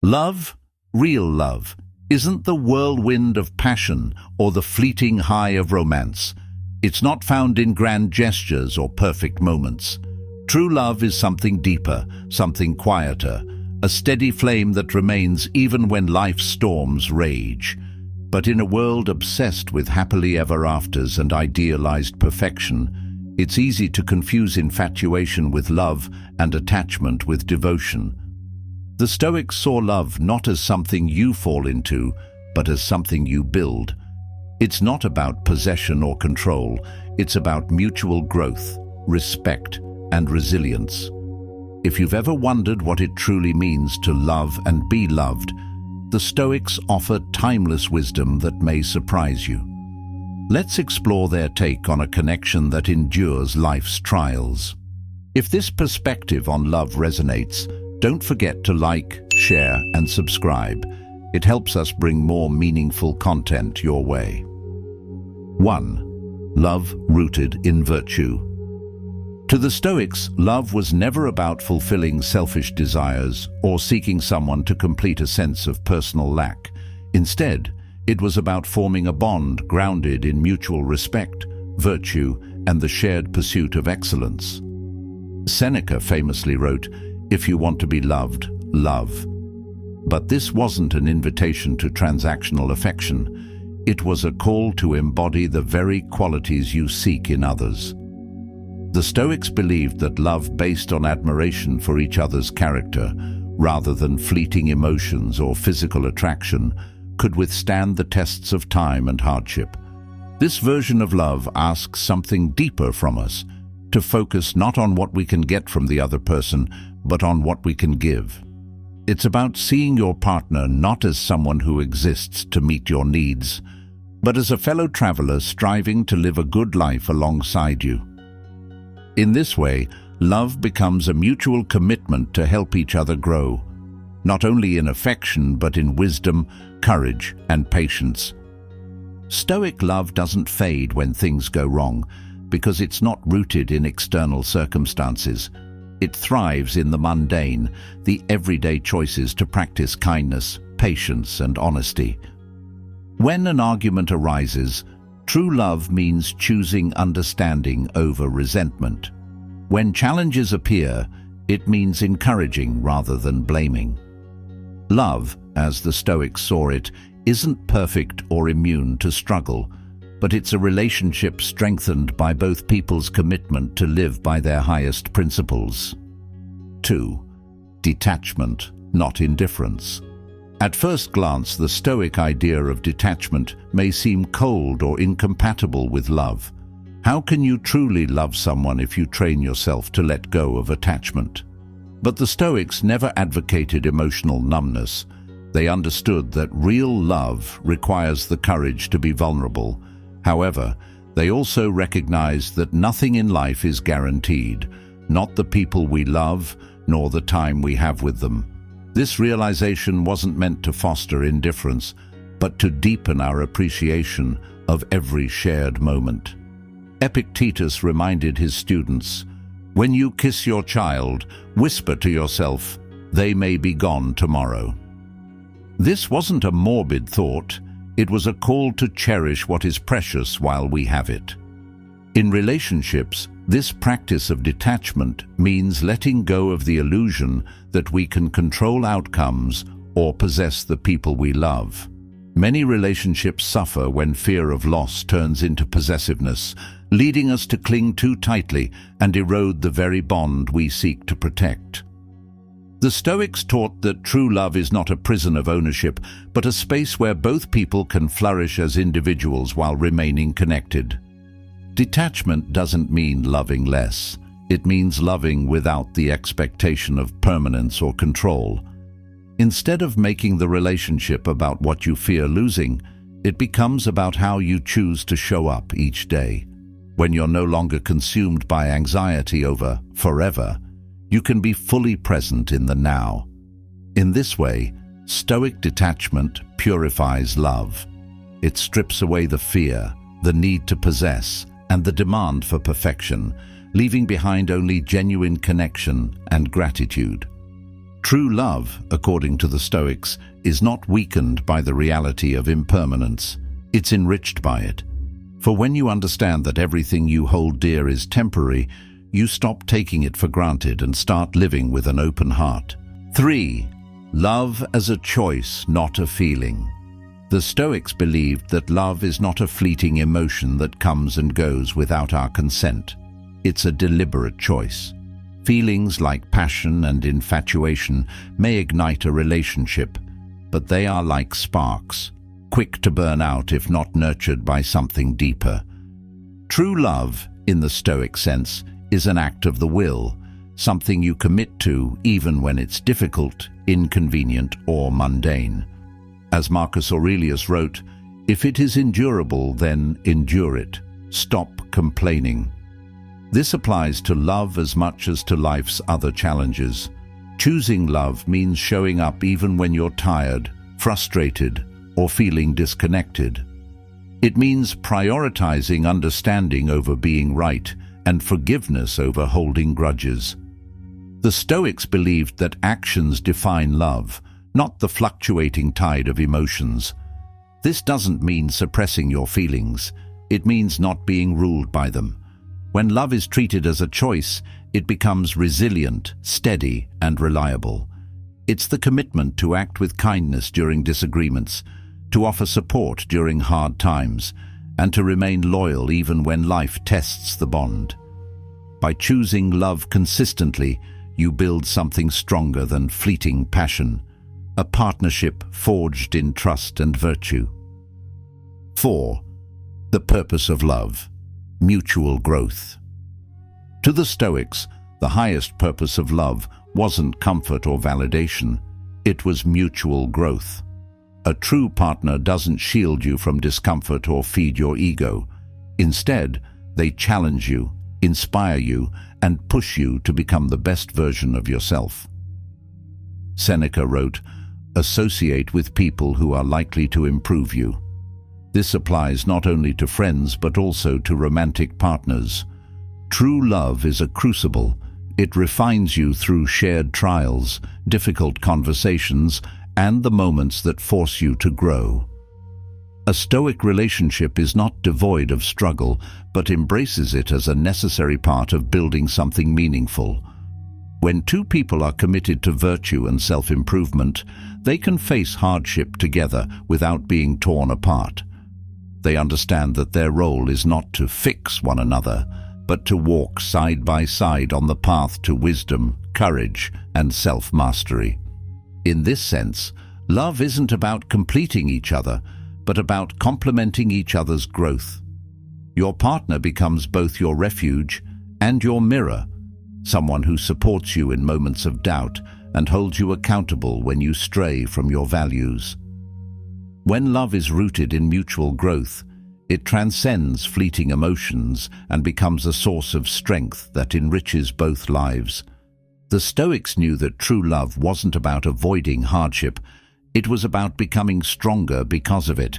Love, real love, isn't the whirlwind of passion or the fleeting high of romance. It's not found in grand gestures or perfect moments. True love is something deeper, something quieter, a steady flame that remains even when life's storms rage. But in a world obsessed with happily ever afters and idealized perfection, it's easy to confuse infatuation with love and attachment with devotion. The Stoics saw love not as something you fall into, but as something you build. It's not about possession or control, it's about mutual growth, respect, and resilience. If you've ever wondered what it truly means to love and be loved, the Stoics offer timeless wisdom that may surprise you. Let's explore their take on a connection that endures life's trials. If this perspective on love resonates, don't forget to like, share, and subscribe. It helps us bring more meaningful content your way. 1. Love rooted in virtue. To the Stoics, love was never about fulfilling selfish desires or seeking someone to complete a sense of personal lack. Instead, it was about forming a bond grounded in mutual respect, virtue, and the shared pursuit of excellence. Seneca famously wrote, "If you want to be loved, love." But this wasn't an invitation to transactional affection. It was a call to embody the very qualities you seek in others. The Stoics believed that love based on admiration for each other's character, rather than fleeting emotions or physical attraction, could withstand the tests of time and hardship. This version of love asks something deeper from us, to focus not on what we can get from the other person, but on what we can give. It's about seeing your partner not as someone who exists to meet your needs, but as a fellow traveler striving to live a good life alongside you. In this way, love becomes a mutual commitment to help each other grow, not only in affection but in wisdom, courage, and patience. Stoic love doesn't fade when things go wrong, because it's not rooted in external circumstances. It thrives in the mundane, the everyday choices to practice kindness, patience, and honesty. When an argument arises, true love means choosing understanding over resentment. When challenges appear, it means encouraging rather than blaming. Love, as the Stoics saw it, isn't perfect or immune to struggle, but it's a relationship strengthened by both people's commitment to live by their highest principles. 2. Detachment, not indifference. At first glance, the Stoic idea of detachment may seem cold or incompatible with love. How can you truly love someone if you train yourself to let go of attachment? But the Stoics never advocated emotional numbness. They understood that real love requires the courage to be vulnerable. However, they also recognized that nothing in life is guaranteed, not the people we love, nor the time we have with them. This realization wasn't meant to foster indifference, but to deepen our appreciation of every shared moment. Epictetus reminded his students, "When you kiss your child, whisper to yourself, 'They may be gone tomorrow.'" This wasn't a morbid thought. It was a call to cherish what is precious while we have it. In relationships, this practice of detachment means letting go of the illusion that we can control outcomes or possess the people we love. Many relationships suffer when fear of loss turns into possessiveness, leading us to cling too tightly and erode the very bond we seek to protect. The Stoics taught that true love is not a prison of ownership, but a space where both people can flourish as individuals while remaining connected. Detachment doesn't mean loving less. It means loving without the expectation of permanence or control. Instead of making the relationship about what you fear losing, it becomes about how you choose to show up each day. When you're no longer consumed by anxiety over forever, you can be fully present in the now. In this way, Stoic detachment purifies love. It strips away the fear, the need to possess, and the demand for perfection, leaving behind only genuine connection and gratitude. True love, according to the Stoics, is not weakened by the reality of impermanence. It's enriched by it. For when you understand that everything you hold dear is temporary, you stop taking it for granted and start living with an open heart. 3. Love as a choice, not a feeling. The Stoics believed that love is not a fleeting emotion that comes and goes without our consent. It's a deliberate choice. Feelings like passion and infatuation may ignite a relationship, but they are like sparks, quick to burn out if not nurtured by something deeper. True love, in the Stoic sense, is an act of the will, something you commit to even when it's difficult, inconvenient, or mundane. As Marcus Aurelius wrote, "If it is endurable, then endure it. Stop complaining." This applies to love as much as to life's other challenges. Choosing love means showing up even when you're tired, frustrated, or feeling disconnected. It means prioritizing understanding over being right and forgiveness over holding grudges. The Stoics believed that actions define love, not the fluctuating tide of emotions. This doesn't mean suppressing your feelings. It means not being ruled by them. When love is treated as a choice, it becomes resilient, steady, and reliable. It's the commitment to act with kindness during disagreements, to offer support during hard times, and to remain loyal even when life tests the bond. By choosing love consistently, you build something stronger than fleeting passion, a partnership forged in trust and virtue. 4. The purpose of love, mutual growth. To the Stoics, the highest purpose of love wasn't comfort or validation, it was mutual growth. A true partner doesn't shield you from discomfort or feed your ego. Instead, they challenge you, inspire you, and push you to become the best version of yourself. Seneca wrote, "Associate with people who are likely to improve you." This applies not only to friends but also to romantic partners. True love is a crucible. It refines you through shared trials, difficult conversations, and the moments that force you to grow. A Stoic relationship is not devoid of struggle, but embraces it as a necessary part of building something meaningful. When two people are committed to virtue and self-improvement, they can face hardship together without being torn apart. They understand that their role is not to fix one another, but to walk side by side on the path to wisdom, courage, and self-mastery. In this sense, love isn't about completing each other, but about complementing each other's growth. Your partner becomes both your refuge and your mirror, someone who supports you in moments of doubt and holds you accountable when you stray from your values. When love is rooted in mutual growth, it transcends fleeting emotions and becomes a source of strength that enriches both lives. The Stoics knew that true love wasn't about avoiding hardship, it was about becoming stronger because of it.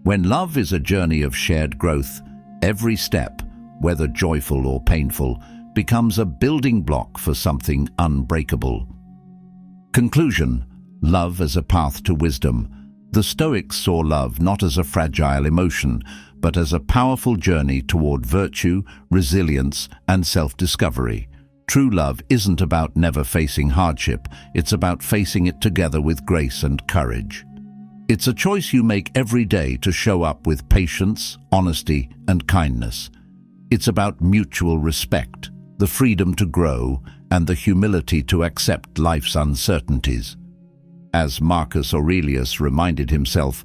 When love is a journey of shared growth, every step, whether joyful or painful, becomes a building block for something unbreakable. Conclusion: love as a path to wisdom. The Stoics saw love not as a fragile emotion, but as a powerful journey toward virtue, resilience, and self-discovery. True love isn't about never facing hardship, it's about facing it together with grace and courage. It's a choice you make every day to show up with patience, honesty, and kindness. It's about mutual respect, the freedom to grow, and the humility to accept life's uncertainties. As Marcus Aurelius reminded himself,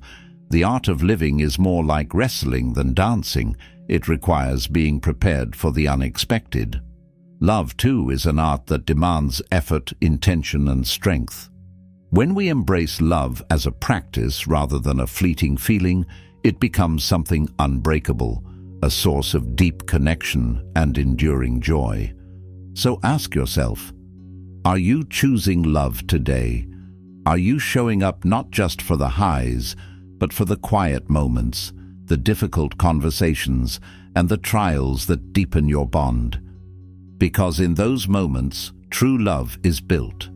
the art of living is more like wrestling than dancing. It requires being prepared for the unexpected. Love, too, is an art that demands effort, intention, and strength. When we embrace love as a practice rather than a fleeting feeling, it becomes something unbreakable, a source of deep connection and enduring joy. So ask yourself, are you choosing love today? Are you showing up not just for the highs, but for the quiet moments, the difficult conversations, and the trials that deepen your bond? Because in those moments, true love is built.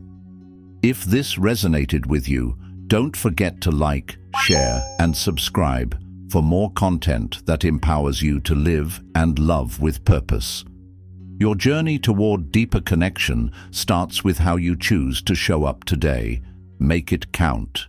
If this resonated with you, don't forget to like, share, and subscribe for more content that empowers you to live and love with purpose. Your journey toward deeper connection starts with how you choose to show up today. Make it count.